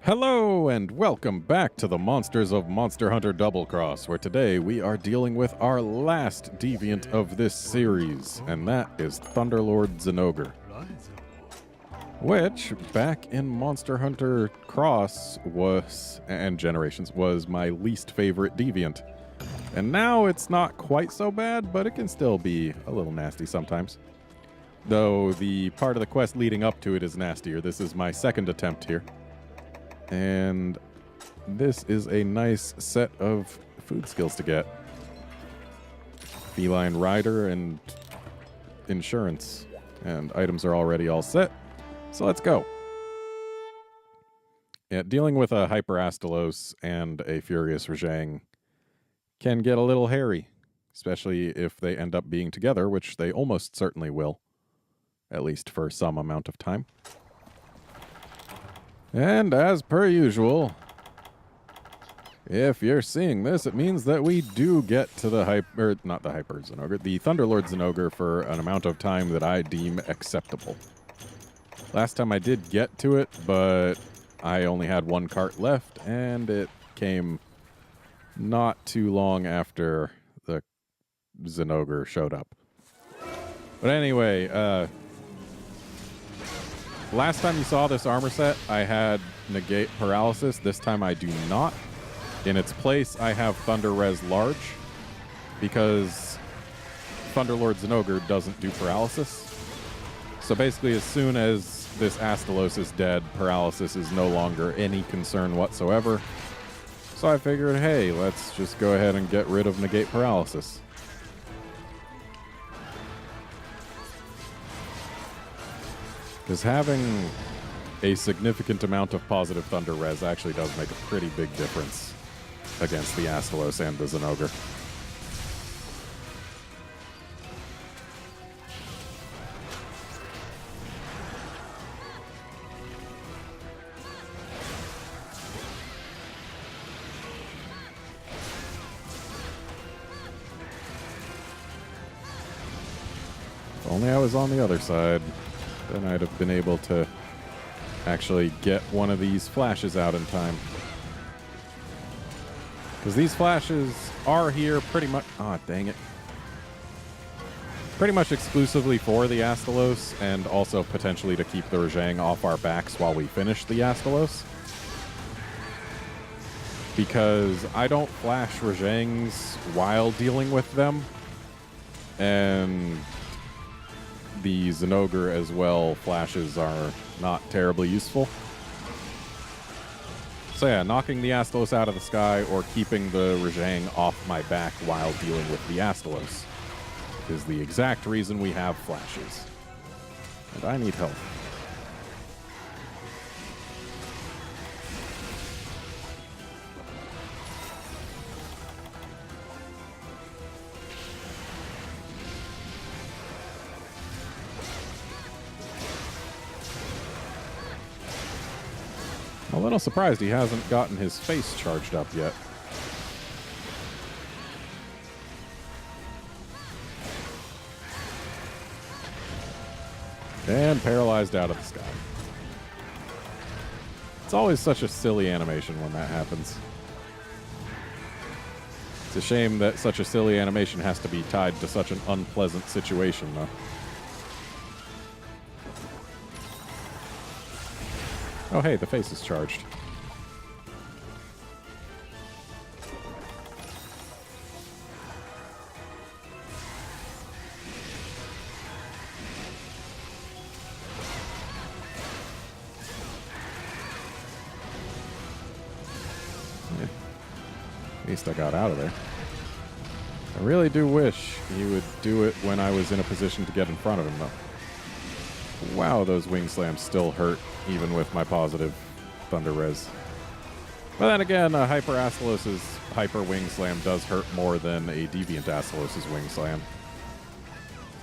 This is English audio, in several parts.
Hello and welcome back to the Monsters of Monster Hunter Double Cross, where today we are dealing with our last deviant of this series, and that is Thunderlord Zinogre. Which, back in Monster Hunter Cross and Generations, was my least favorite deviant. And now it's not quite so bad, but it can still be a little nasty sometimes. Though the part of the quest leading up to it is nastier. This is my second attempt here. And this is a nice set of food skills to get. Feline Rider and Insurance. And items are already all set. So let's go. Yeah, dealing with a Hyper Astalos and a Furious Rajang can get a little hairy. Especially if they end up being together, which they almost certainly will. At least for some amount of time. And as per usual, if you're seeing this, it means that we do get to the the Thunderlord Zinogre for an amount of time that I deem acceptable. Last time I did get to it, but I only had one cart left, and it came not too long after the Zinogre showed up. But anyway, last time you saw this armor set, I had Negate Paralysis. This time I do not. In its place, I have Thunder Res Large, because Thunderlord Zinogre doesn't do Paralysis. So basically, as soon as this Astalos is dead, Paralysis is no longer any concern whatsoever. So I figured, hey, let's just go ahead and get rid of Negate Paralysis. Because having a significant amount of positive Thunder Res actually does make a pretty big difference against the Astalos and the Zinogre. If only I was on the other side. Then I'd have been able to actually get one of these flashes out in time. Because these flashes are here pretty much... Ah, dang it. Pretty much exclusively for the Astalos, and also potentially to keep the Rajang off our backs while we finish the Astalos. Because I don't flash Rajangs while dealing with them. And the Zinogre as well, flashes are not terribly useful. So yeah, knocking the Astalos out of the sky or keeping the Rajang off my back while dealing with the Astalos is the exact reason we have flashes. And I need help. I'm a little surprised he hasn't gotten his face charged up yet. And paralyzed out of the sky. It's always such a silly animation when that happens. It's a shame that such a silly animation has to be tied to such an unpleasant situation, though. Oh, hey, the face is charged. Yeah. At least I got out of there. I really do wish he would do it when I was in a position to get in front of him, though. Wow, those wing slams still hurt, even with my positive Thunder Res. But then again, a Hyper Astalos' Hyper Wing Slam does hurt more than a Deviant Astalos' Wing Slam.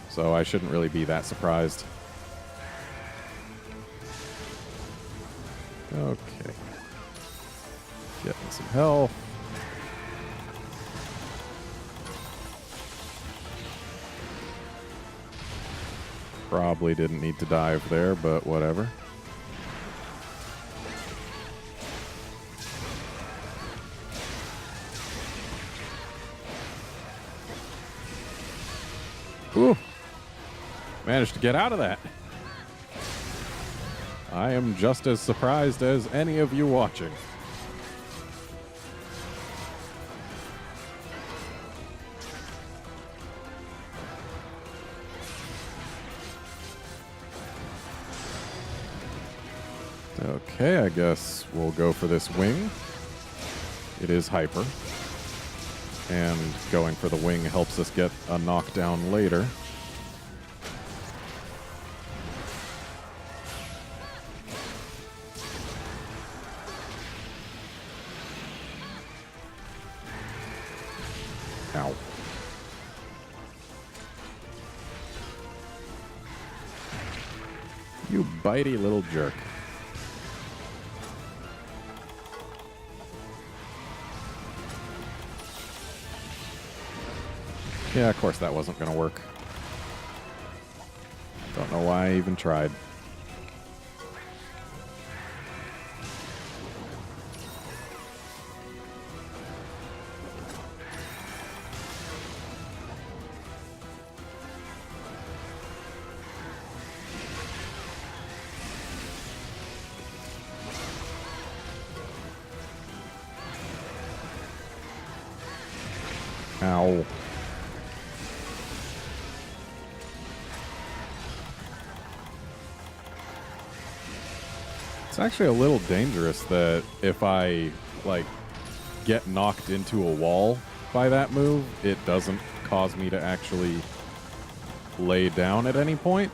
So I shouldn't really be that surprised. Okay. Getting some health. Probably didn't need to dive there, but whatever. Ooh. Managed to get out of that. I am just as surprised as any of you watching. Okay, I guess we'll go for this wing. It is hyper. And going for the wing helps us get a knockdown later. Ow. You bitey little jerk. Yeah, of course that wasn't going to work. Don't know why I even tried. Ow. It's actually a little dangerous that if I, like, get knocked into a wall by that move, it doesn't cause me to actually lay down at any point.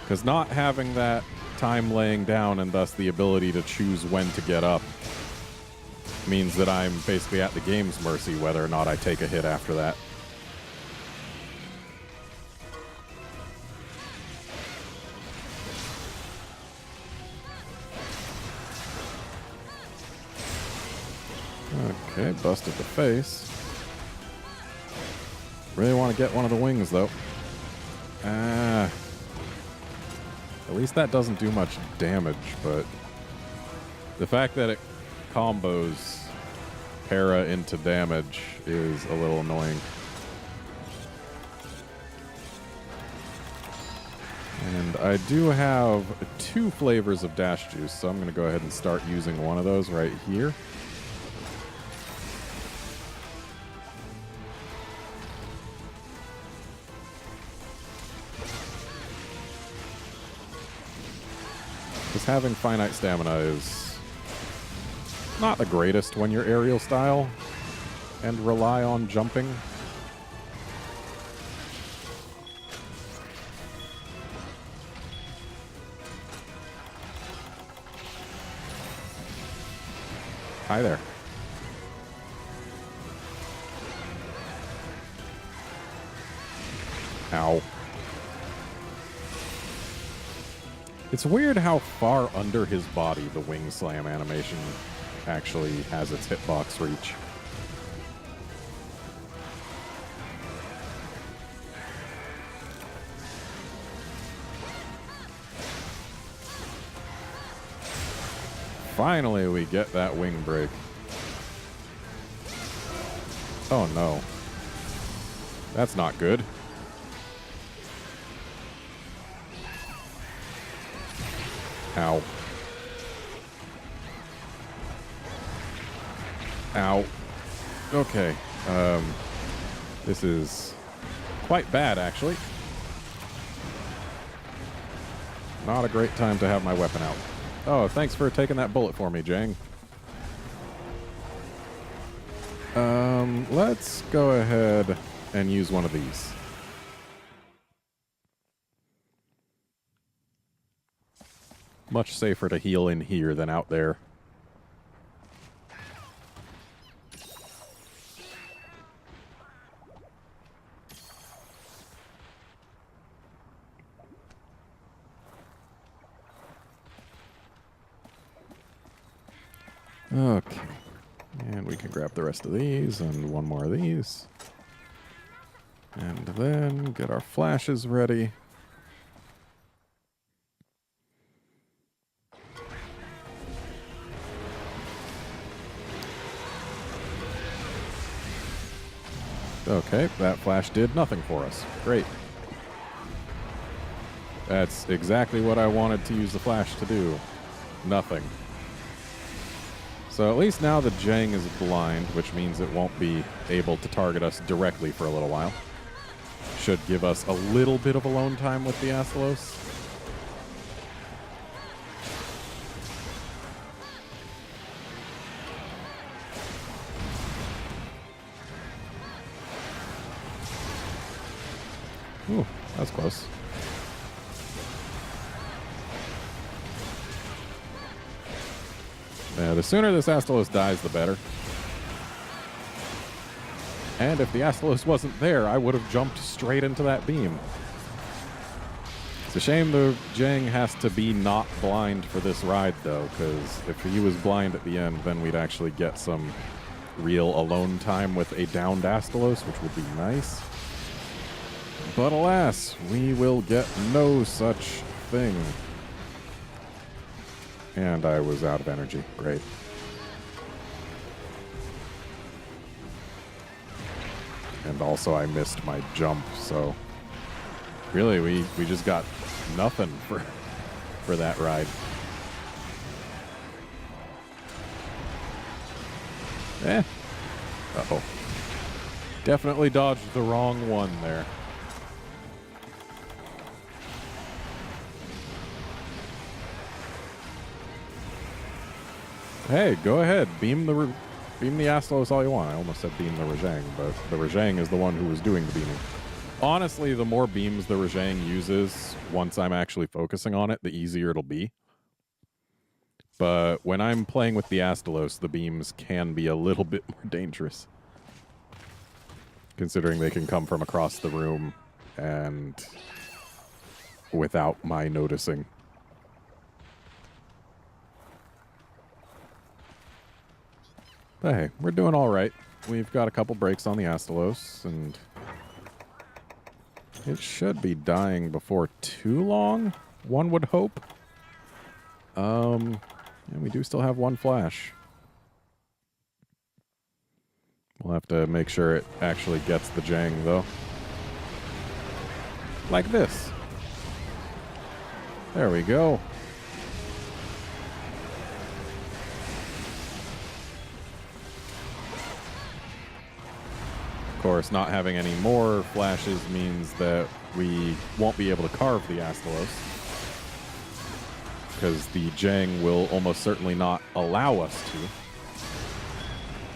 Because not having that time laying down and thus the ability to choose when to get up means that I'm basically at the game's mercy whether or not I take a hit after that. Okay, busted the face. Really want to get one of the wings, though. Ah. At least that doesn't do much damage, but the fact that it combos para into damage is a little annoying. And I do have 2 flavors of dash juice, so I'm going to go ahead and start using one of those right here. Because having finite stamina is not the greatest when you're aerial style and rely on jumping. Hi there. Ow. It's weird how far under his body the wing slam animation actually has its hitbox reach. Finally, we get that wing break. Oh no. That's not good. Ow. Ow. Okay. This is quite bad, actually. Not a great time to have my weapon out. Oh, thanks for taking that bullet for me, Jang. Let's go ahead and use one of these. Much safer to heal in here than out there. Okay. And we can grab the rest of these and one more of these. And then get our flashes ready. Okay, that flash did nothing for us. Great. That's exactly what I wanted to use the flash to do. Nothing. So at least now the Jang is blind, which means it won't be able to target us directly for a little while. Should give us a little bit of alone time with the Astalos. Ooh, that's close. The sooner this Astalos dies, the better. And if the Astalos wasn't there, I would have jumped straight into that beam. It's a shame the Jang has to be not blind for this ride, though, because if he was blind at the end, then we'd actually get some real alone time with a downed Astalos, which would be nice. But alas, we will get no such thing. And I was out of energy. Great. And also I missed my jump, so really we just got nothing for that ride. Uh-oh. Definitely dodged the wrong one there. Hey, go ahead. Beam the Astalos all you want. I almost said beam the Rajang, but the Rajang is the one who was doing the beaming. Honestly, the more beams the Rajang uses, once I'm actually focusing on it, the easier it'll be. But when I'm playing with the Astalos, the beams can be a little bit more dangerous. Considering they can come from across the room and without my noticing. But hey, we're doing all right. We've got a couple breaks on the Astalos, and it should be dying before too long, one would hope. And we do still have one flash. We'll have to make sure it actually gets the Jang, though. Like this. There we go. Of course, not having any more flashes means that we won't be able to carve the Astalos, because the Jang will almost certainly not allow us to.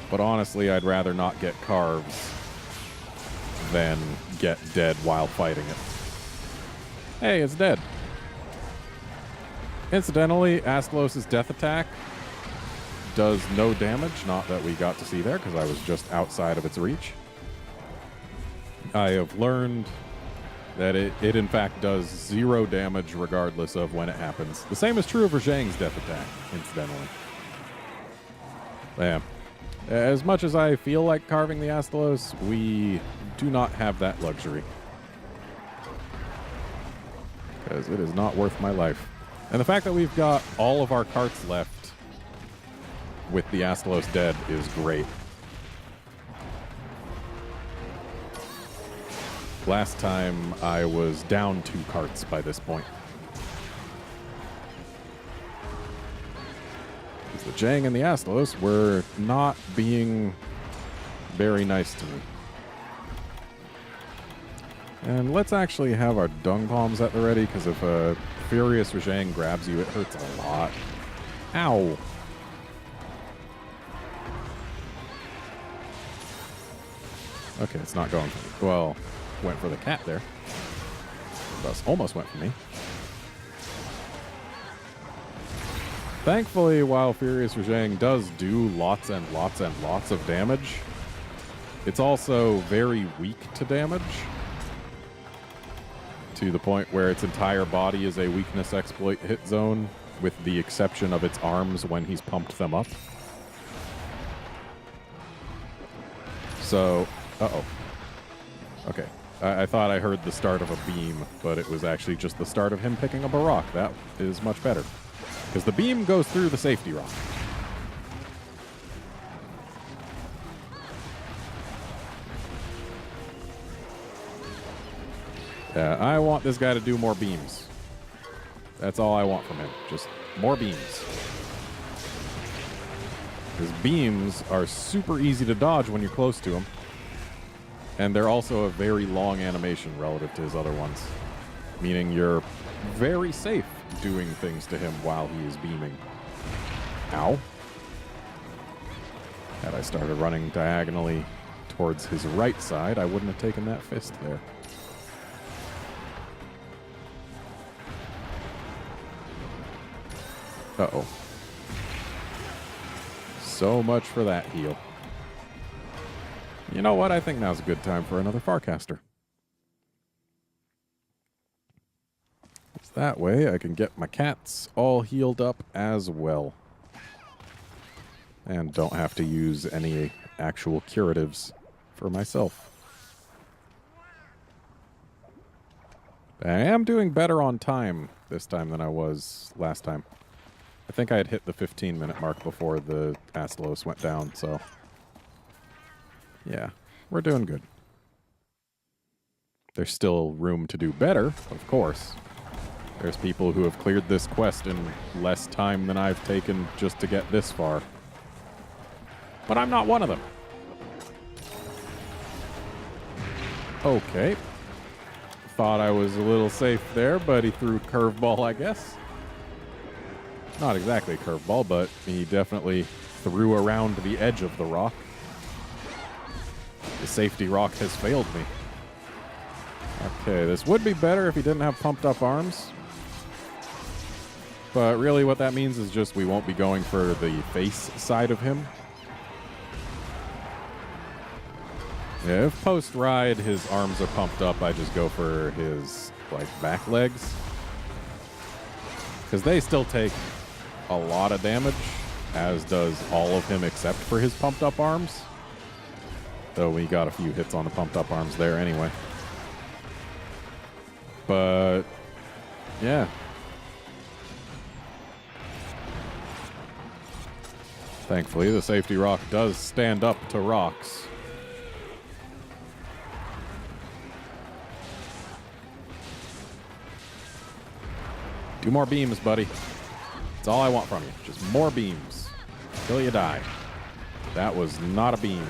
But honestly, I'd rather not get carves than get dead while fighting it. Hey, it's dead. Incidentally, Astalos' death attack does no damage. Not that we got to see there, because I was just outside of its reach. I have learned that it in fact does 0 damage regardless of when it happens. The same is true of Rajang's death attack, incidentally. Yeah. As much as I feel like carving the Astalos, we do not have that luxury. Because it is not worth my life. And the fact that we've got all of our carts left with the Astalos dead is great. Last time, I was down 2 carts by this point. Because the Jang and the Astalos were not being very nice to me. And let's actually have our dung palms at the ready, because if a Furious Rajang grabs you, it hurts a lot. Ow! Okay, it's not going for me. Well, went for the cat there. Thus almost went for me. Thankfully, while Furious Rajang does do lots and lots and lots of damage, it's also very weak to damage, to the point where its entire body is a weakness exploit hit zone, with the exception of its arms when he's pumped them up. So, uh-oh. Okay. I thought I heard the start of a beam, but it was actually just the start of him picking up a rock. That is much better. Because the beam goes through the safety rock. Yeah, I want this guy to do more beams. That's all I want from him. Just more beams. His beams are super easy to dodge when you're close to him. And they're also a very long animation relative to his other ones. Meaning you're very safe doing things to him while he is beaming. Ow. Had I started running diagonally towards his right side, I wouldn't have taken that fist there. Uh-oh. So much for that heal. You know what? I think now's a good time for another Farcaster. That way I can get my cats all healed up as well. And don't have to use any actual curatives for myself. I am doing better on time this time than I was last time. I think I had hit the 15-minute mark before the Astalos went down, so... yeah, we're doing good. There's still room to do better, of course. There's people who have cleared this quest in less time than I've taken just to get this far. But I'm not one of them. Okay. Thought I was a little safe there, but he threw a curveball, I guess. Not exactly a curveball, but he definitely threw around the edge of the rock. The safety rock has failed me. Okay, this would be better if he didn't have pumped up arms. But really what that means is just we won't be going for the face side of him. Yeah, if post-ride his arms are pumped up, I just go for his, like, back legs. Because they still take a lot of damage, as does all of him except for his pumped up arms. Though we got a few hits on the pumped up arms there anyway. But, yeah. Thankfully, the safety rock does stand up to rocks. Do more beams, buddy. That's all I want from you. Just more beams. Till you die. That was not a beam.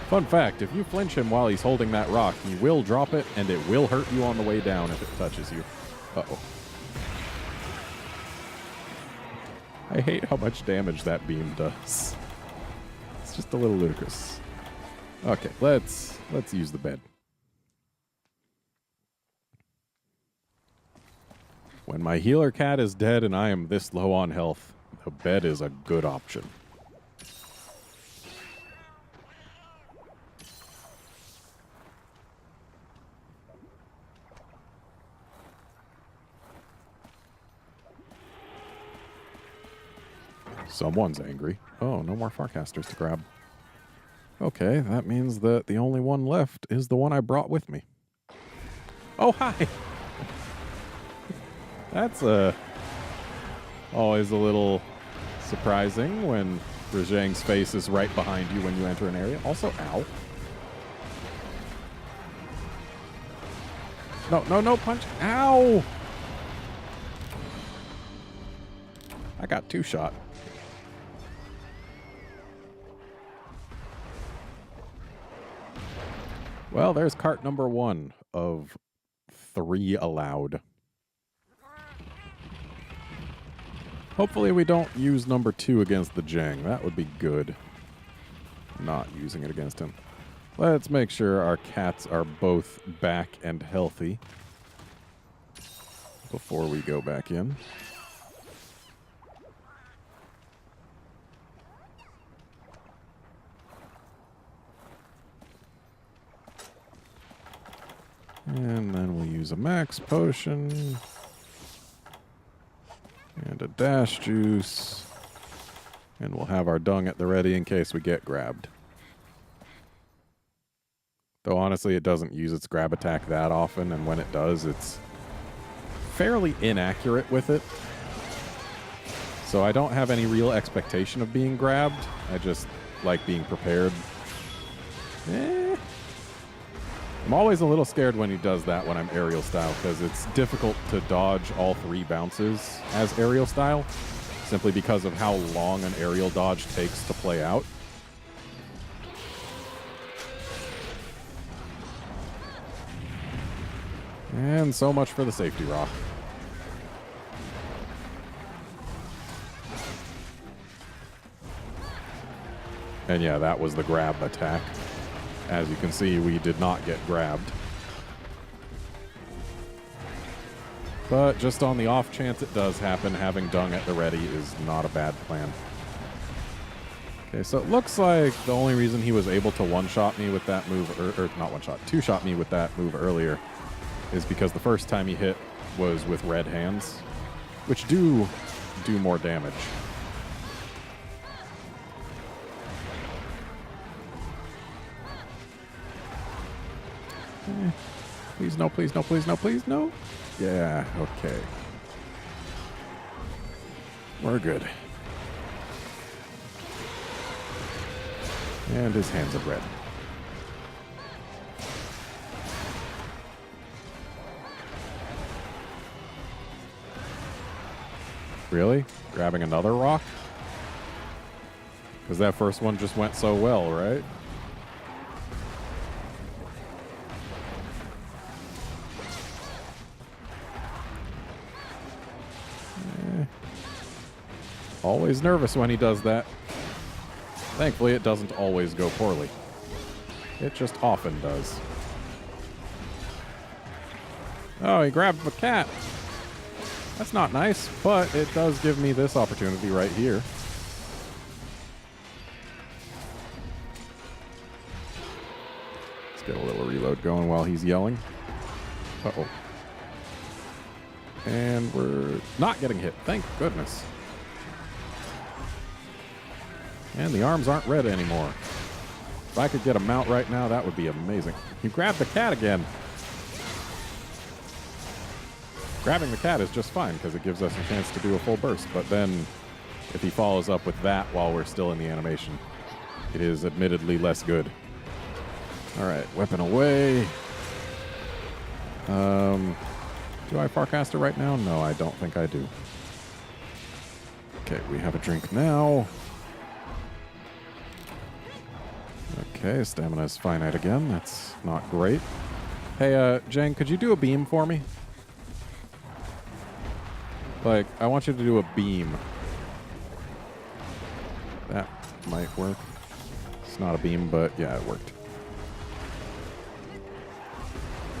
Fun fact, if you flinch him while he's holding that rock, he will drop it, and it will hurt you on the way down if it touches you. Uh-oh. I hate how much damage that beam does. It's just a little ludicrous. Okay, let's use the bed. When my healer cat is dead and I am this low on health, the bed is a good option. Someone's angry. Oh, no more Farcasters to grab. Okay, that means that the only one left is the one I brought with me. Oh, hi! That's always a little surprising when Rajang's face is right behind you when you enter an area. Also, ow. No, punch. Ow! I got two shot. Well, there's cart number 1 of 3 allowed. Hopefully we don't use number 2 against the Jang. That would be good. Not using it against him. Let's make sure our cats are both back and healthy before we go back in. And then we'll use a max potion. And a dash juice. And we'll have our dung at the ready in case we get grabbed. Though honestly, it doesn't use its grab attack that often, and when it does, it's fairly inaccurate with it. So I don't have any real expectation of being grabbed. I just like being prepared. I'm always a little scared when he does that when I'm aerial style, because it's difficult to dodge all 3 bounces as aerial style, simply because of how long an aerial dodge takes to play out. And so much for the safety rock. And yeah, that was the grab attack. As you can see, we did not get grabbed. But just on the off chance it does happen, having Dung at the ready is not a bad plan. Okay, so it looks like the only reason he was able to one-shot me with that move, or not one-shot, two-shot me with that move earlier, is because the first time he hit was with red hands, which do more damage. Please no, please no, please no, please no. Yeah, okay. We're good. And his hands are red. Really? Grabbing another rock? Because that first one just went so well, right? Always nervous when he does that. Thankfully, it doesn't always go poorly. It just often does. Oh, he grabbed the cat. That's not nice, but it does give me this opportunity right here. Let's get a little reload going while he's yelling. Uh-oh. And we're not getting hit. Thank goodness. And the arms aren't red anymore. If I could get a mount right now, that would be amazing. You grabbed the cat again. Grabbing the cat is just fine because it gives us a chance to do a full burst. But then if he follows up with that while we're still in the animation, it is admittedly less good. All right, weapon away. Do I Farcaster right now? No, I don't think I do. Okay, we have a drink now. Okay, stamina is finite again. That's not great. Hey, Jang, could you do a beam for me? Like, I want you to do a beam. That might work. It's not a beam, but yeah, it worked.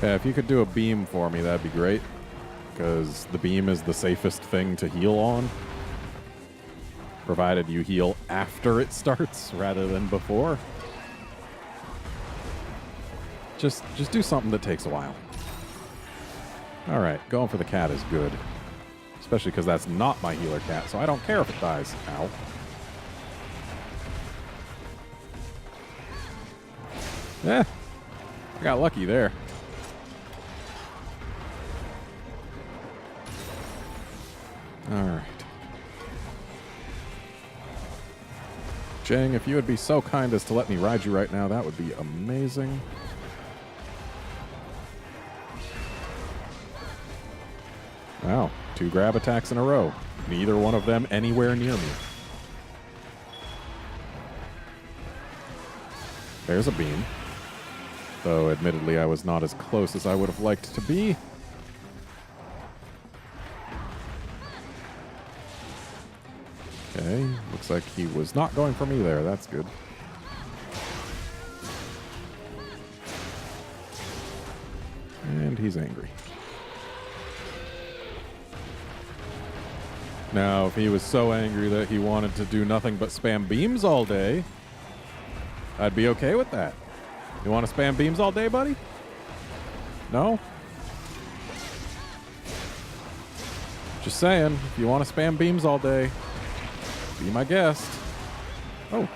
Yeah, if you could do a beam for me, that'd be great. Because the beam is the safest thing to heal on. Provided you heal after it starts rather than before. Just do something that takes a while. All right, going for the cat is good. Especially because that's not my healer cat, so I don't care if it dies. Ow. Eh, I got lucky there. All right. Jang, if you would be so kind as to let me ride you right now, that would be amazing. Wow, 2 grab attacks in a row. Neither one of them anywhere near me. There's a beam. Though, admittedly, I was not as close as I would have liked to be. Okay, looks like he was not going for me there. That's good. And he's angry. Now, if he was so angry that he wanted to do nothing but spam beams all day, I'd be okay with that. You want to spam beams all day, buddy? No? Just saying, if you want to spam beams all day, be my guest. Oh.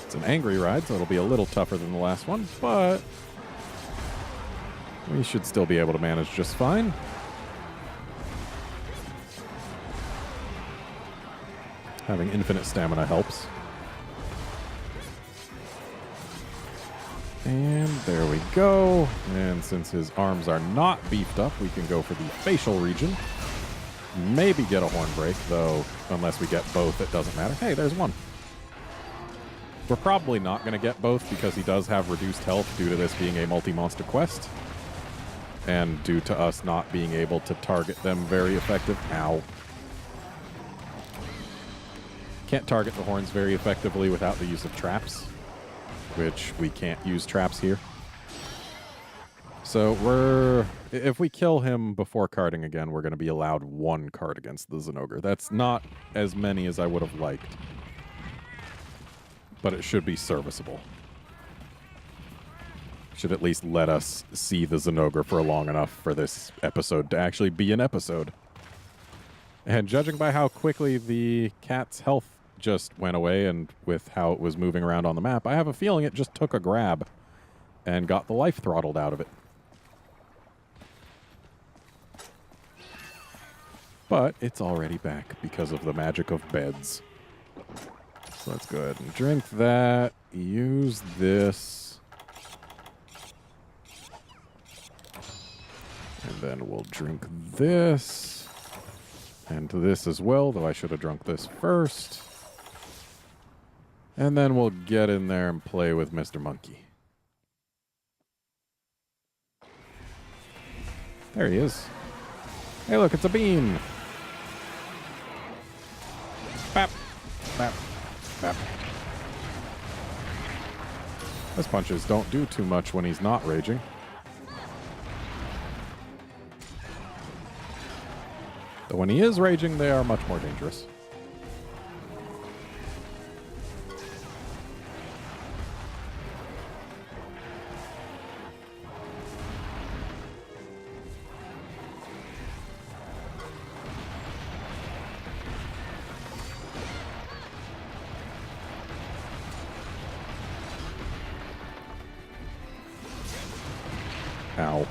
It's an angry ride, so it'll be a little tougher than the last one, but we should still be able to manage just fine. Having infinite stamina helps. And there we go. And since his arms are not beefed up, we can go for the facial region. Maybe get a horn break, though unless we get both, it doesn't matter. Hey, there's one. We're probably not going to get both because he does have reduced health due to this being a multi-monster quest. And due to us not being able to target them very effective. Ow. Can't target the horns very effectively without the use of traps, which we can't use traps here. So if we kill him before carding again, we're going to be allowed one card against the Zinogre. That's not as many as I would have liked, but it should be serviceable. Should at least let us see the Zinogre for long enough for this episode to actually be an episode. And judging by how quickly the cat's health just went away and with how it was moving around on the map, I have a feeling it just took a grab and got the life throttled out of it. But it's already back because of the magic of beds. So let's go ahead and drink that, use this. And then we'll drink this. And this as well, though I should have drunk this first. And then we'll get in there and play with Mr. Monkey. There he is. Hey, look, it's a beam. Bap, bap, bap. His punches don't do too much when he's not raging. But when he is raging, they are much more dangerous. Ow.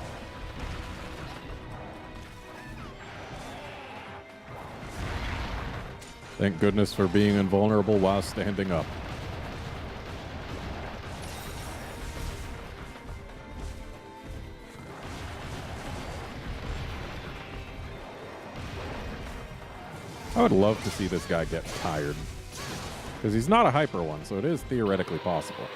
Thank goodness for being invulnerable while standing up. I would love to see this guy get tired. Because he's not a hyper one, so it is theoretically possible.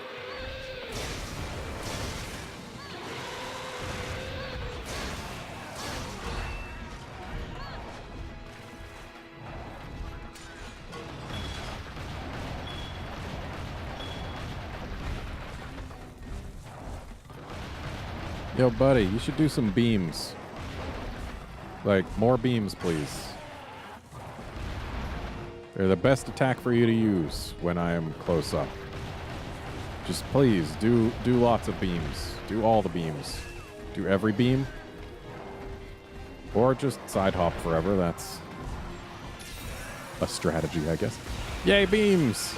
Yo, buddy, you should do some beams. Like, more beams, please. They're the best attack for you to use when I am close up. Just please, do lots of beams. Do all the beams. Do every beam. Or just side hop forever. That's a strategy, I guess. Yay, beams!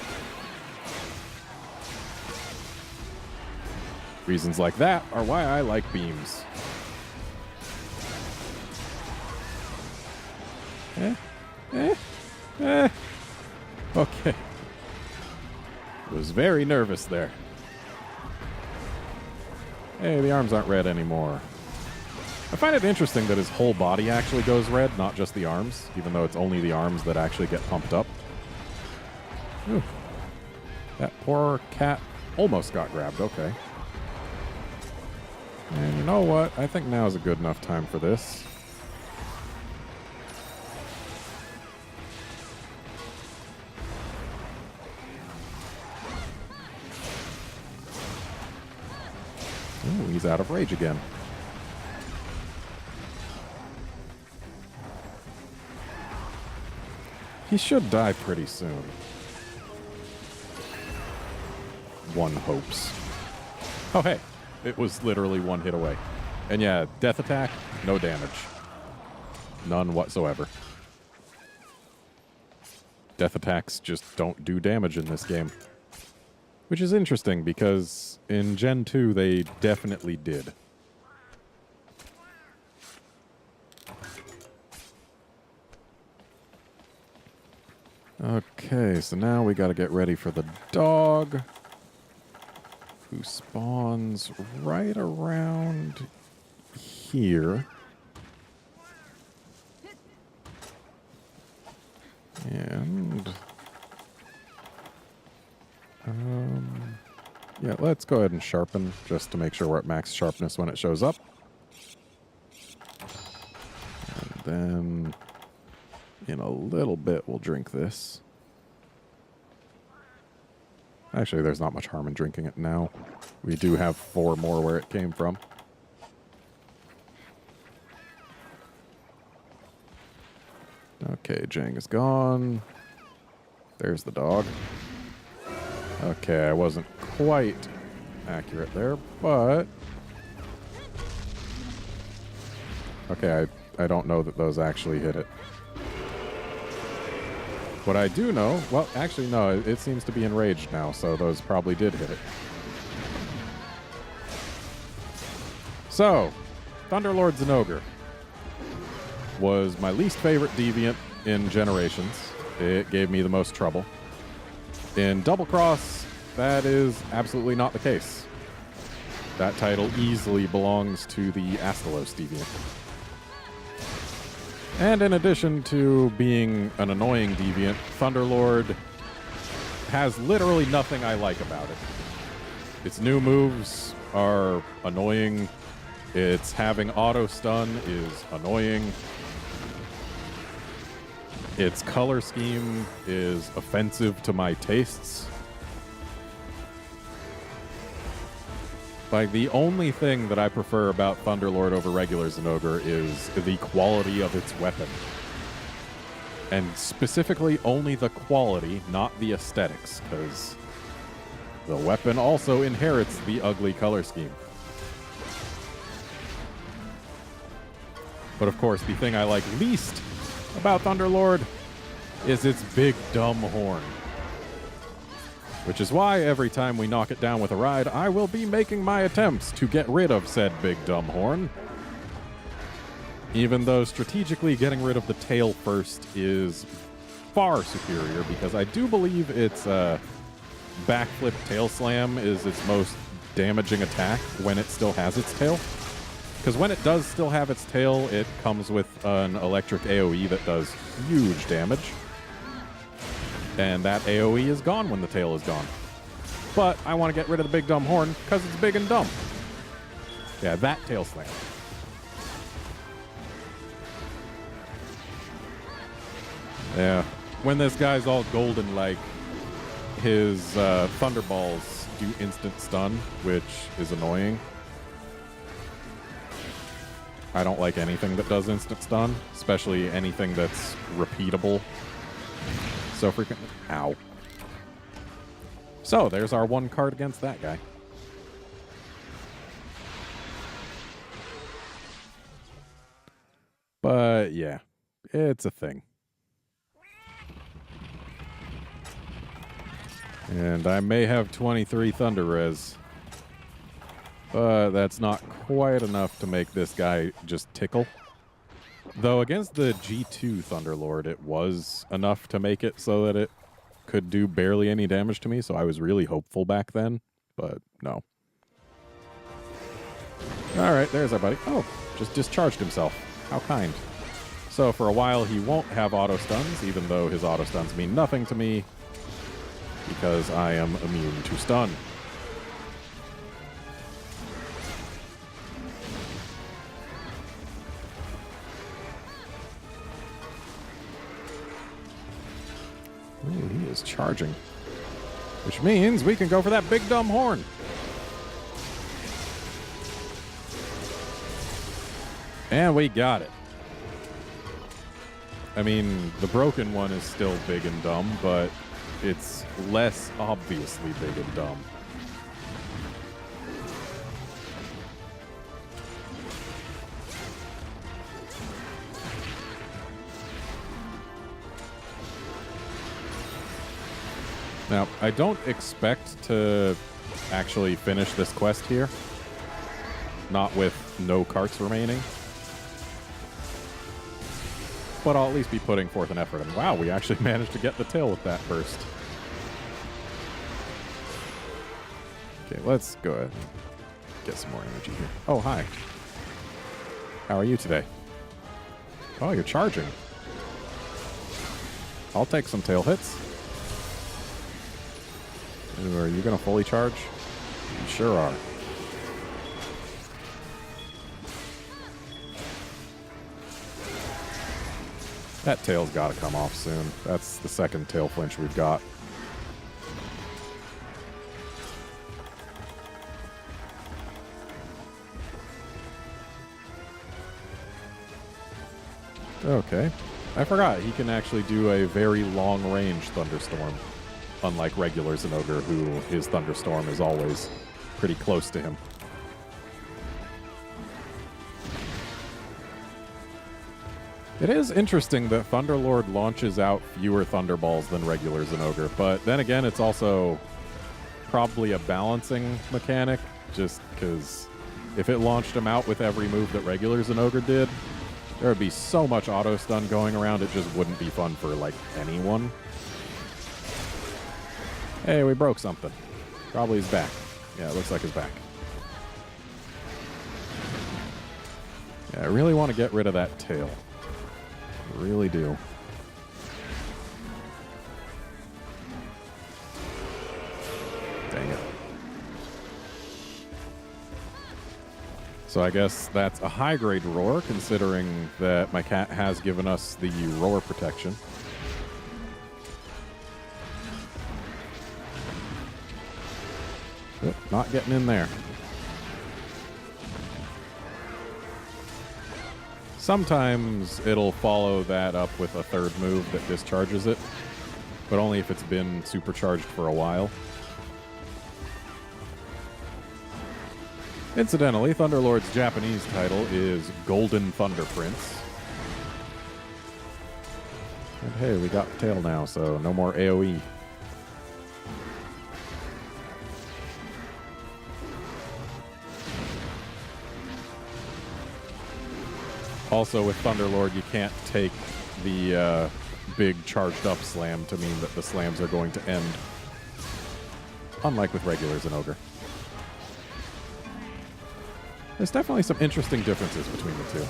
Reasons like that are why I like beams. Okay. Was very nervous there. Hey, the arms aren't red anymore. I find it interesting that his whole body actually goes red, not just the arms, even though it's only the arms that actually get pumped up. Ooh. That poor cat almost got grabbed. Okay. And you know what? I think now is a good enough time for this. Ooh, he's out of rage again. He should die pretty soon. One hopes. Oh, hey. It was literally one hit away. And yeah, death attack, no damage. None whatsoever. Death attacks just don't do damage in this game. Which is interesting, because in Gen 2, they definitely did. Okay, so now we got to get ready for the dog, who spawns right around here. And yeah, let's go ahead and sharpen just to make sure we're at max sharpness when it shows up. And then in a little bit we'll drink this. Actually, there's not much harm in drinking it now. We do have 4 more where it came from. Okay, Jang is gone. There's the dog. Okay, I wasn't quite accurate there, but... Okay, I don't know that those actually hit it. What I do know... Well, actually, no, it seems to be enraged now, so those probably did hit it. So, Thunderlord Zinogre was my least favorite deviant in Generations. It gave me the most trouble. In Double Cross, that is absolutely not the case. That title easily belongs to the Astalos deviant. And in addition to being an annoying deviant, Thunderlord has literally nothing I like about it. Its new moves are annoying. Its having auto stun is annoying. Its color scheme is offensive to my tastes. Like, the only thing that I prefer about Thunderlord over regular Zinogre is the quality of its weapon. And specifically only the quality, not the aesthetics, because the weapon also inherits the ugly color scheme. But of course, the thing I like least about Thunderlord is its big dumb horn. Which is why every time we knock it down with a ride, I will be making my attempts to get rid of said big dumb horn. Even though strategically getting rid of the tail first is far superior, because I do believe its backflip tail slam is its most damaging attack when it still has its tail. Because when it does still have its tail, it comes with an electric AoE that does huge damage. And that AoE is gone when the tail is gone. But I want to get rid of the big dumb horn because it's big and dumb. Yeah, that tail slam. Yeah. When this guy's all golden, like, his Thunderballs do instant stun, which is annoying. I don't like anything that does instant stun, especially anything that's repeatable. So freaking... Ow. So, there's our one card against that guy. But, yeah. It's a thing. And I may have 23 Thunder Res. But that's not quite enough to make this guy just tickle. Though against the G2 Thunderlord, it was enough to make it so that it could do barely any damage to me, so I was really hopeful back then, but no. Alright, there's our buddy. Oh, just discharged himself. How kind. So for a while, he won't have auto stuns, even though his auto stuns mean nothing to me, because I am immune to stun. Ooh, he is charging. Which means we can go for that big dumb horn. And we got it. I mean, the broken one is still big and dumb, but it's less obviously big and dumb. Now, I don't expect to actually finish this quest here. Not with no carts remaining. but I'll at least be putting forth an effort. And wow, we actually managed to get the tail with that burst. Okay, let's go ahead and get some more energy here. Oh, hi. How are you today? Oh, you're charging. I'll take some tail hits. Ooh, are you going to fully charge? You sure are. That tail's got to come off soon. That's the second tail flinch we've got. Okay. I forgot, he can actually do a very long-range thunderstorm, unlike regular Zinogre, who his thunderstorm is always pretty close to him. It is interesting that Thunderlord launches out fewer Thunderballs than regular Zinogre, but then again, it's also probably a balancing mechanic, just because if it launched him out with every move that regular Zinogre did, there would be so much auto-stun going around, it just wouldn't be fun for, like, anyone. Hey, we broke something. Probably his back. Yeah, it looks like his back. Yeah, I really want to get rid of that tail. I really do. Dang it. So I guess that's a high-grade roar, considering that my cat has given us the roar protection. Oh, not getting in there. Sometimes it'll follow that up with a third move that discharges it, but only if it's been supercharged for a while. Incidentally, Thunderlord's Japanese title is Golden Thunder Prince. And hey, we got tail now, so no more AoE. Also, with Thunderlord, you can't take the big charged-up slam to mean that the slams are going to end. Unlike with regular Zinogre. There's definitely some interesting differences between the two.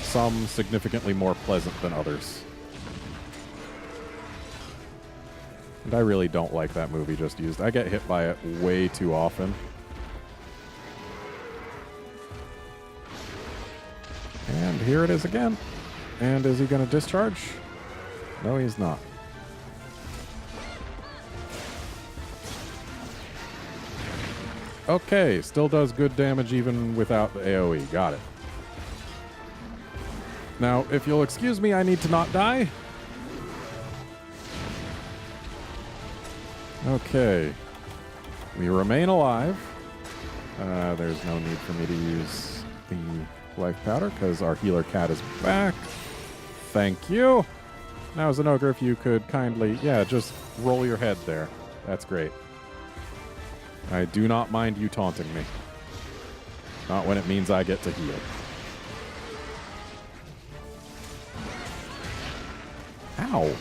Some significantly more pleasant than others. And I really don't like that move he just used. I get hit by it way too often. And here it is again. And is he going to discharge? No, he's not. Okay, still does good damage even without the AoE. Got it. Now, if you'll excuse me, I need to not die. Okay. We remain alive. There's no need for me to use the life powder because our healer cat is back. Thank you. Now, Zinogre, if you could kindly, yeah, just roll your head there. That's great. I do not mind you taunting me. Not when it means I get to heal. Ow.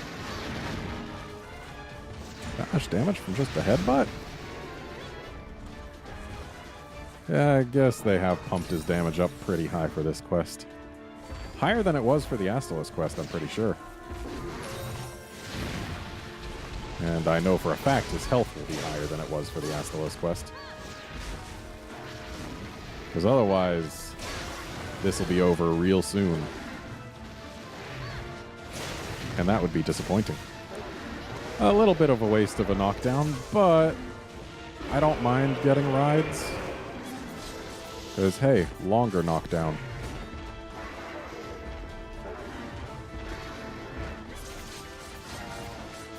That much damage from just a headbutt? Yeah, I guess they have pumped his damage up pretty high for this quest. Higher than it was for the Astalos quest, I'm pretty sure. And I know for a fact his health will be higher than it was for the Astalos quest. Because otherwise, this will be over real soon. And that would be disappointing. A little bit of a waste of a knockdown, but I don't mind getting rides. Because, hey, longer knockdown.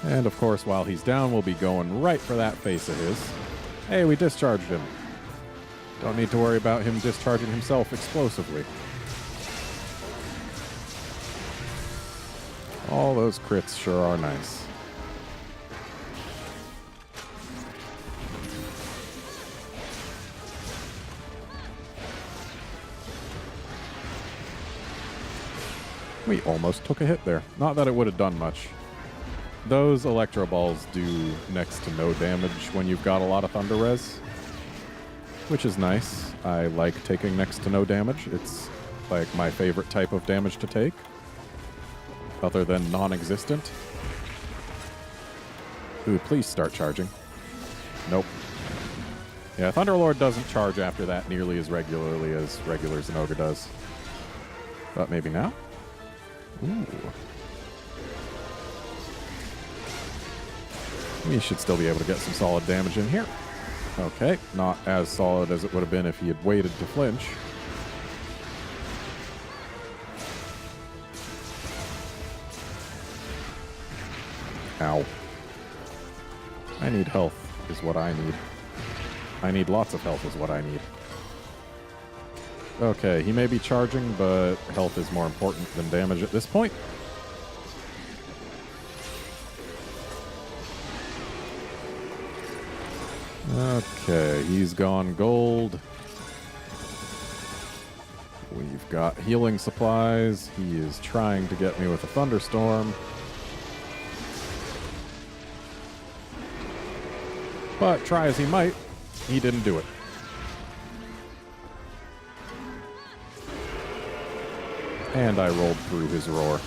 And, of course, while he's down, we'll be going right for that face of his. Hey, we discharged him. Don't need to worry about him discharging himself explosively. All those crits sure are nice. We almost took a hit there. Not that it would have done much. Those Electro Balls do next to no damage when you've got a lot of Thunder Res, which is nice. I like taking next to no damage. It's like my favorite type of damage to take, other than non-existent. Ooh, please start charging. Nope. Yeah, Thunderlord doesn't charge after that nearly as regularly as regular Zinogre does. But maybe now? Ooh. We should still be able to get some solid damage in here. Okay, not as solid as it would have been if he had waited to flinch. Ow. I need health is what I need. I need lots of health is what I need. Okay, he may be charging, but health is more important than damage at this point. Okay, he's gone gold. We've got healing supplies. He is trying to get me with a thunderstorm. But try as he might, he didn't do it. And I rolled through his roar.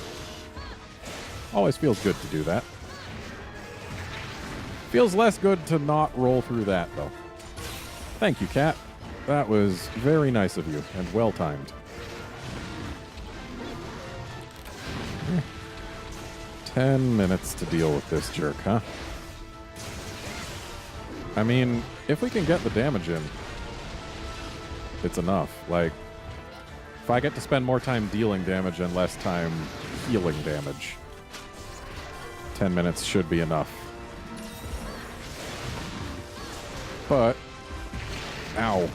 Always feels good to do that. Feels less good to not roll through that, though. Thank you, Cat. That was very nice of you, and well-timed. 10 minutes to deal with this jerk, huh? I mean, if we can get the damage in, it's enough. Like, if I get to spend more time dealing damage and less time healing damage, 10 minutes should be enough. But, ow,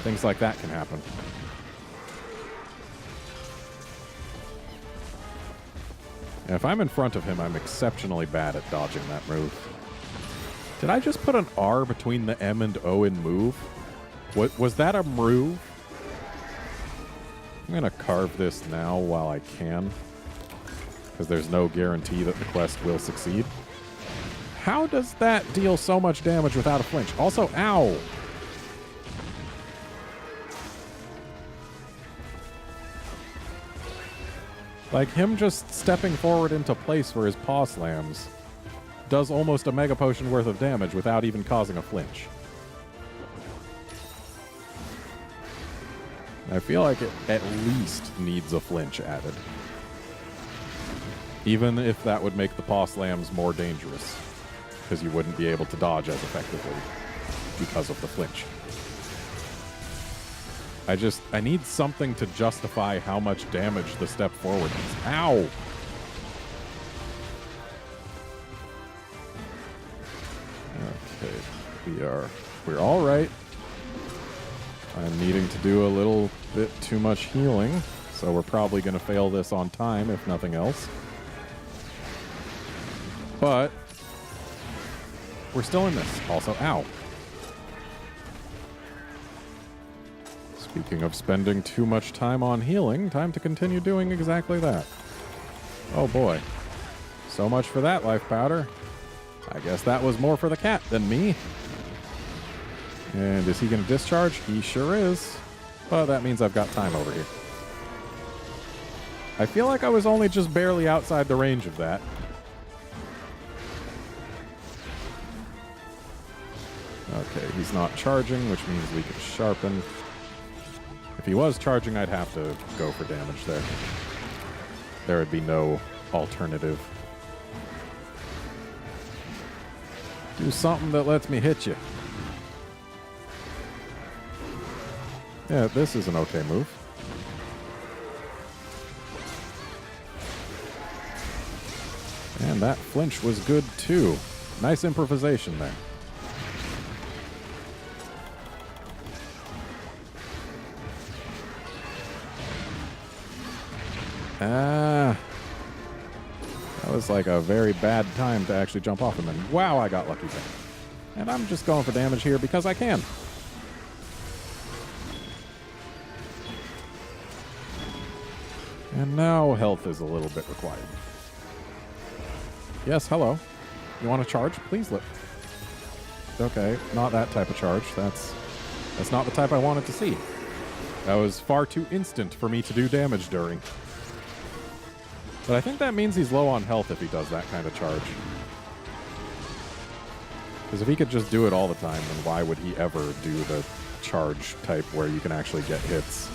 things like that can happen. And if I'm in front of him, I'm exceptionally bad at dodging that move. Did I just put an R between the M and O in move? What was that a move? I'm gonna carve this now while I can, because there's no guarantee that the quest will succeed. How does that deal so much damage without a flinch? Also, ow! Like, him just stepping forward into place for his paw slams does almost a Mega Potion worth of damage without even causing a flinch. I feel like it at least needs a flinch added. Even if that would make the paw slams more dangerous, because you wouldn't be able to dodge as effectively because of the flinch. I need something to justify how much damage the step forward is. Ow! Okay, we're all right. I'm needing to do a little bit too much healing, so we're probably going to fail this on time, if nothing else. But we're still in this. Also, ow. Speaking of spending too much time on healing, time to continue doing exactly that. Oh boy. So much for that life powder. I guess that was more for the cat than me. And is he going to discharge? He sure is. But that means I've got time over here. I feel like I was only just barely outside the range of that. Okay, he's not charging, which means we can sharpen. If he was charging, I'd have to go for damage there. There would be no alternative. Do something that lets me hit you. Yeah, this is an okay move. And that flinch was good too. Nice improvisation there. That was like a very bad time to actually jump off him, and wow, I got lucky there. And I'm just going for damage here because I can. And now health is a little bit required. Yes, hello. You want to charge? Please let... Okay, not that type of charge. That's not the type I wanted to see. That was far too instant for me to do damage during. But I think that means he's low on health if he does that kind of charge. Because if he could just do it all the time, then why would he ever do the charge type where you can actually get hits?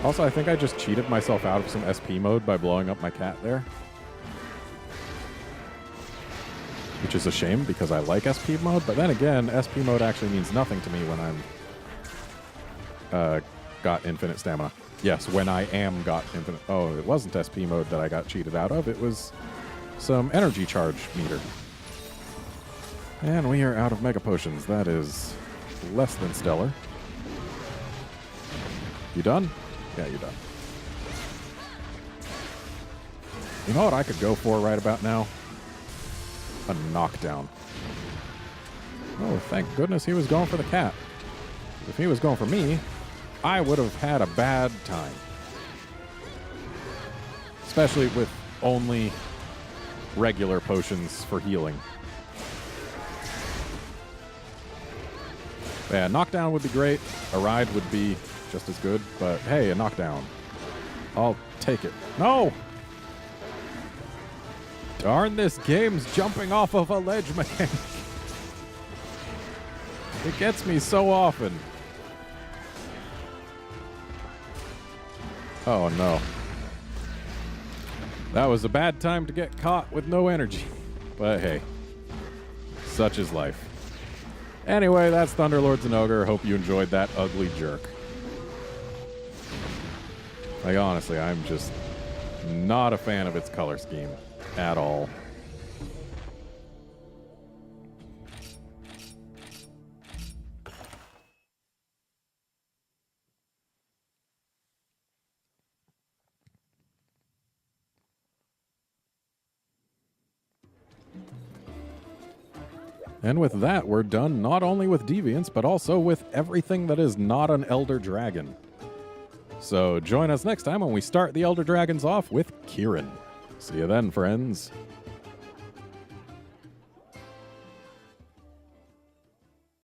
Also, I think I just cheated myself out of some SP mode by blowing up my cat there. Which is a shame because I like SP mode, but then again, SP mode actually means nothing to me when I'm got infinite stamina. Yes, when I am got infinite... Oh, it wasn't SP mode that I got cheated out of. It was some energy charge meter. And we are out of Mega Potions. That is less than stellar. You done? Yeah, you're done. You know what I could go for right about now? A knockdown. Oh, thank goodness he was going for the cat. If he was going for me, I would have had a bad time. Especially with only regular potions for healing. Yeah, knockdown would be great. A ride would be just as good, but hey, a knockdown. I'll take it. No! Darn, this game's jumping off of a ledge mechanic. It gets me so often. Oh no. That was a bad time to get caught with no energy. But hey, such is life. Anyway, that's Thunderlord Zinogre. Hope you enjoyed that ugly jerk. Like, honestly, I'm just not a fan of its color scheme at all. And with that, we're done not only with Deviants, but also with everything that is not an Elder Dragon. So join us next time when we start the Elder Dragons off with Kieran. See you then, friends.